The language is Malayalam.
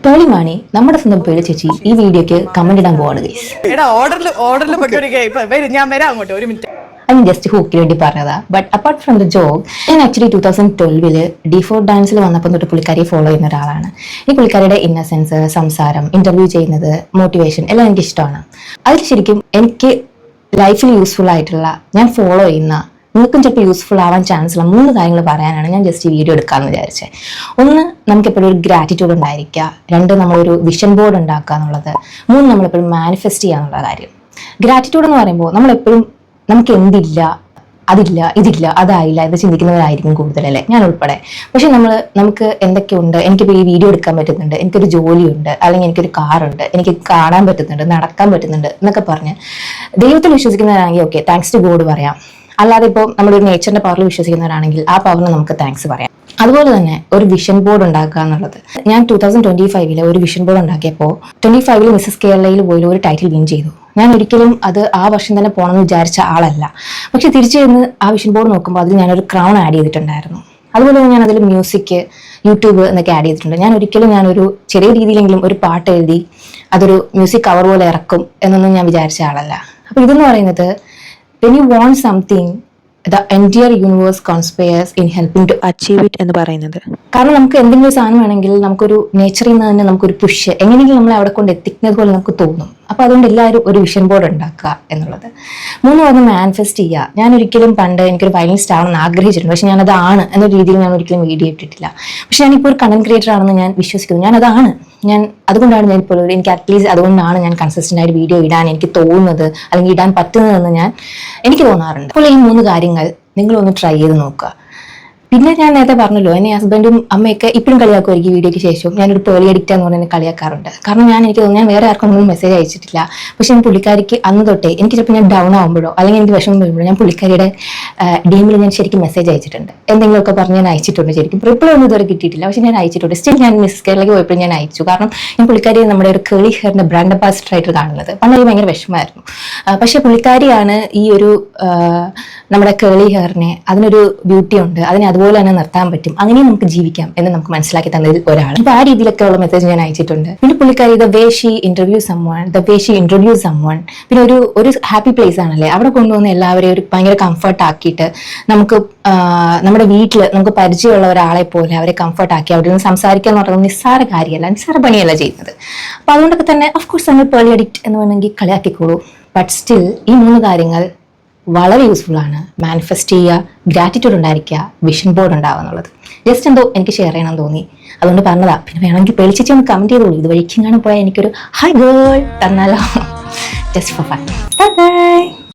പേളിമാണി നമ്മുടെ സ്വന്തം പേളി ചേച്ചി ഈ വീഡിയോക്ക് കമന്റ് ഇടാൻ പോവാണ് ഗൈസ്. ഞാൻ ജസ്റ്റ് ഹൂക്കിന് വേണ്ടി പറഞ്ഞതാ. But apart from the job, ഞാൻ ആക്ച്വലി 2012 D4 ഡാൻസിൽ വന്നപ്പോൾ തൊട്ട് പുള്ളിക്കാരിയെ ഫോളോ ചെയ്യുന്ന ഒരാളാണ്. ഈ പുള്ളിക്കാരിയുടെ ഇന്നസെൻസ്, സംസാരം, ഇന്റർവ്യൂ ചെയ്യുന്നത്, മോട്ടിവേഷൻ എല്ലാം എനിക്ക് ഇഷ്ടമാണ്. അതിൽ ശരിക്കും എനിക്ക് ലൈഫിൽ യൂസ്ഫുൾ ആയിട്ടുള്ള, ഞാൻ ഫോളോ ചെയ്യുന്ന, നിങ്ങൾക്കും ചിലപ്പോൾ യൂസ്ഫുൾ ആവാൻ ചാൻസ് ഉള്ള 3 കാര്യങ്ങൾ പറയാനാണ് ഞാൻ ജസ്റ്റ് ഈ വീഡിയോ എടുക്കാമെന്ന് വിചാരിച്ചത്. 1, നമുക്കെപ്പോഴും ഒരു ഗ്രാറ്റിറ്റ്യൂഡ് ഉണ്ടായിരിക്കുക. 2, നമ്മളൊരു വിഷൻ ബോർഡ് ഉണ്ടാക്കുക എന്നുള്ളത്. 3, നമ്മളെപ്പോഴും മാനിഫെസ്റ്റ് ചെയ്യുക എന്നുള്ള കാര്യം. ഗ്രാറ്റിറ്റ്യൂഡ് എന്ന് പറയുമ്പോൾ നമ്മളെപ്പോഴും നമുക്ക് എന്തില്ല, അതില്ല, ഇതില്ല, അതായില്ല എന്ന് ചിന്തിക്കുന്നവരായിരിക്കും കൂടുതലല്ലേ, ഞാൻ ഉൾപ്പെടെ. പക്ഷെ നമുക്ക് എന്തൊക്കെയുണ്ട്, എനിക്കിപ്പോൾ ഈ വീഡിയോ എടുക്കാൻ പറ്റുന്നുണ്ട്, എനിക്കൊരു ജോലിയുണ്ട്, അല്ലെങ്കിൽ എനിക്കൊരു കാറുണ്ട്, എനിക്ക് കാണാൻ പറ്റുന്നുണ്ട്, നടക്കാൻ പറ്റുന്നുണ്ട് എന്നൊക്കെ പറഞ്ഞ് ദൈവത്തിൽ വിശ്വസിക്കുന്നവരാണെങ്കിൽ ഓക്കെ, താങ്ക്സ് ടു ഗോഡ് പറയാം. അല്ലാതെ ഇപ്പോൾ നമ്മളൊരു നേച്ചറിന്റെ പവറിൽ വിശ്വസിക്കുന്നവരാണെങ്കിൽ ആ പവറിന് നമുക്ക് താങ്ക്സ് പറയാം. അതുപോലെ തന്നെ ഒരു വിഷൻ ബോർഡ് ഉണ്ടാക്കുക എന്നുള്ളത്. ഞാൻ 2025 ഒരു വിഷൻ ബോർഡ് ഉണ്ടാക്കിയപ്പോൾ 25 മിസ്സസ് കേരളയിൽ പോയി ഒരു ടൈറ്റിൽ വിൻ ചെയ്തു. ഞാൻ ഒരിക്കലും അത് ആ വർഷം തന്നെ പോകണമെന്ന് വിചാരിച്ച ആളല്ല. പക്ഷെ തിരിച്ചു ചെന്ന് ആ വിഷൻ ബോർഡ് നോക്കുമ്പോൾ അതിൽ ഞാനൊരു ക്രൗൺ ആഡ് ചെയ്തിട്ടുണ്ടായിരുന്നു. അതുപോലെ തന്നെ ഞാൻ അതിൽ മ്യൂസിക്, യൂട്യൂബ് എന്നൊക്കെ ആഡ് ചെയ്തിട്ടുണ്ട്. ഞാനൊരു ചെറിയ രീതിയിലെങ്കിലും ഒരു പാട്ട് എഴുതി അതൊരു മ്യൂസിക് കവർ പോലെ ഇറക്കും എന്നൊന്നും ഞാൻ വിചാരിച്ച ആളല്ല. അപ്പോൾ ഇതെന്ന് പറയുന്നത്, when you want something, the entire universe conspires in helping to achieve it എന്ന് പറയുന്നത്. കാരണം നമുക്ക് എന്തെങ്കിലും സാധനം വേണമെങ്കിൽ നമുക്കൊരു നേച്ചറിൽ നിന്ന് തന്നെ നമുക്കൊരു പുഷ് എങ്ങനെയെങ്കിലും നമ്മളെ അവിടെ കൊണ്ട് എത്തിക്കുന്നത് പോലെ നമുക്ക് തോന്നും. അപ്പോൾ അതുകൊണ്ട് എല്ലാവരും ഒരു വിഷൻ ബോർഡ് ഉണ്ടാക്കുക എന്നുള്ളത്. 3, മാനിഫെസ്റ്റ് ചെയ്യുക. ഞാൻ ഒരിക്കലും പണ്ട് എനിക്കൊരു വയലിനിസ്റ്റ് ആവണമെന്ന് ആഗ്രഹിച്ചിട്ടുണ്ട്. പക്ഷെ ഞാനതാണ് എന്ന രീതിയിൽ ഞാൻ ഒരിക്കലും വീഡിയോ ഇട്ടിട്ടില്ല. പക്ഷെ ഞാനിപ്പോൾ ഒരു കണ്ടന്റ് ക്രിയേറ്റർ ആണെന്ന് ഞാൻ വിശ്വസിക്കുന്നു. അതുകൊണ്ടാണ് ഞാനിപ്പോൾ എനിക്ക് അറ്റ്ലീസ്റ്റ് അതുകൊണ്ടാണ് ഞാൻ കൺസിസ്റ്റന്റ് ആയിട്ട് വീഡിയോ ഇടാൻ എനിക്ക് തോന്നുന്നത്, അല്ലെങ്കിൽ ഇടാൻ പറ്റുന്നതെന്ന് എനിക്ക് തോന്നാറുണ്ട്. അപ്പോൾ ഈ 3 കാര്യങ്ങൾ നിങ്ങളൊന്ന് ട്രൈ ചെയ്ത് നോക്കുക. പിന്നെ ഞാൻ നേരത്തെ പറഞ്ഞല്ലോ, എന്നെ ഹസ്ബൻഡും അമ്മയൊക്കെ ഇപ്പോഴും കളിയാക്കുമായിരിക്കും. ഈ വീഡിയോയ്ക്ക് ശേഷം ഞാനൊരു പേളി അഡിക്റ്റ് എന്ന് പറഞ്ഞ് എന്നെ കളിയാക്കാറുണ്ട്. കാരണം എനിക്ക് തോന്നുന്നു ഞാൻ വേറെ ആർക്കും ഒന്നും മെസ്സേജ് അയച്ചിട്ടില്ല. പക്ഷെ ഞാൻ പുള്ളിക്കാരിക്ക് അന്ന് തൊട്ടേ എനിക്ക് ചിലപ്പോൾ ഞാൻ ഡൗൺ ആകുമ്പോഴോ അല്ലെങ്കിൽ എനിക്ക് വിഷമം വരുമ്പോഴോ ഞാൻ പുള്ളിക്കാരിയുടെ DMൽ ഞാൻ ശരിക്കും മെസ്സേജ് അയച്ചിട്ടുണ്ട്. എന്തെങ്കിലുമൊക്കെ പറഞ്ഞ് ഞാൻ അയച്ചിട്ടുണ്ട്. ശരിക്കും റിപ്ലൈ ഒന്നും ഇതുവരെ കിട്ടിയിട്ടില്ല. പക്ഷെ ഞാൻ അയച്ചിട്ടുണ്ട്. സ്റ്റിൽ ഞാൻ മിസ്സസ് കേരളയ്ക്ക് പോയപ്പോൾ ഞാൻ അയച്ചു. കാരണം ഞാൻ പുള്ളിക്കാരി നമ്മുടെ ഒരു കേളി ഹെയറിന്റെ ബ്രാൻഡ് അംബാസിഡർ ആയിട്ട് കാണുന്നത്. പണ്ട് എനിക്ക് ഭയങ്കര വിഷമമായിരുന്നു. പക്ഷെ പുള്ളിക്കാരിയാണ് ഈ ഒരു നമ്മുടെ കേളി ഹെയറിനെ, അതിനൊരു ബ്യൂട്ടി ഉണ്ട്, അതിനെ അതുപോലെ തന്നെ നിർത്താൻ പറ്റും, അങ്ങനെ നമുക്ക് ജീവിക്കാം എന്ന് നമുക്ക് മനസ്സിലാക്കി തന്നതിൽ ഒരാൾ. അപ്പൊ ആ രീതിയിലൊക്കെ ഉള്ള മെസ്സേജ് ഞാൻ അയച്ചിട്ടുണ്ട്. പിന്നെ പുള്ളിക്കാരി ദ വേ ഷീ ഇൻട്രൊഡ്യൂസ് സമ്വൺ, പിന്നെ ഒരു ഹാപ്പി പ്ലേസ് ആണല്ലേ, അവിടെ കൊണ്ടുവന്ന് എല്ലാവരെയും ഒരു ഭയങ്കര കംഫർട്ട് ആക്കിയിട്ട് നമുക്ക് നമ്മുടെ വീട്ടിൽ നമുക്ക് പരിചയമുള്ള ഒരാളെ പോലെ അവരെ കംഫർട്ട് ആക്കി അവിടെ നിന്ന് സംസാരിക്കുക എന്ന് പറയുന്നത് നിസ്സാര കാര്യമല്ല, നിസ്സാര പണിയല്ല ചെയ്യുന്നത്. അപ്പൊ അതുകൊണ്ടൊക്കെ തന്നെ ഓഫ്കോഴ്സ് നമ്മൾ പേളി അഡിക്റ്റ് എന്ന് വേണമെങ്കിൽ കളിയാക്കിക്കോളൂ. ബട്ട് സ്റ്റിൽ ഈ 3 കാര്യങ്ങൾ വളരെ യൂസ്ഫുൾ ആണ്. മാനിഫെസ്റ്റ് ചെയ്യുക, ഗ്രാറ്റിറ്റ്യൂഡ് ഉണ്ടായിരിക്കുക, വിഷൻ ബോർഡ് ഉണ്ടാവുക എന്നുള്ളത്. ജസ്റ്റ് എന്തോ എനിക്ക് ഷെയർ ചെയ്യണം തോന്നി, അതുകൊണ്ട് പറഞ്ഞതാ. പിന്നെ വേണമെങ്കിൽ പേളിച്ചേച്ചി ഒന്ന് കമന്റ് ചെയ്തോളൂ. ഇത് വഴിക്കും കാണാൻ പോയാൽ എനിക്കൊരു ഹൈ ഗേൾ തന്നാലോ, ജസ്റ്റ് ഫോർ ഫൺ. ബൈ.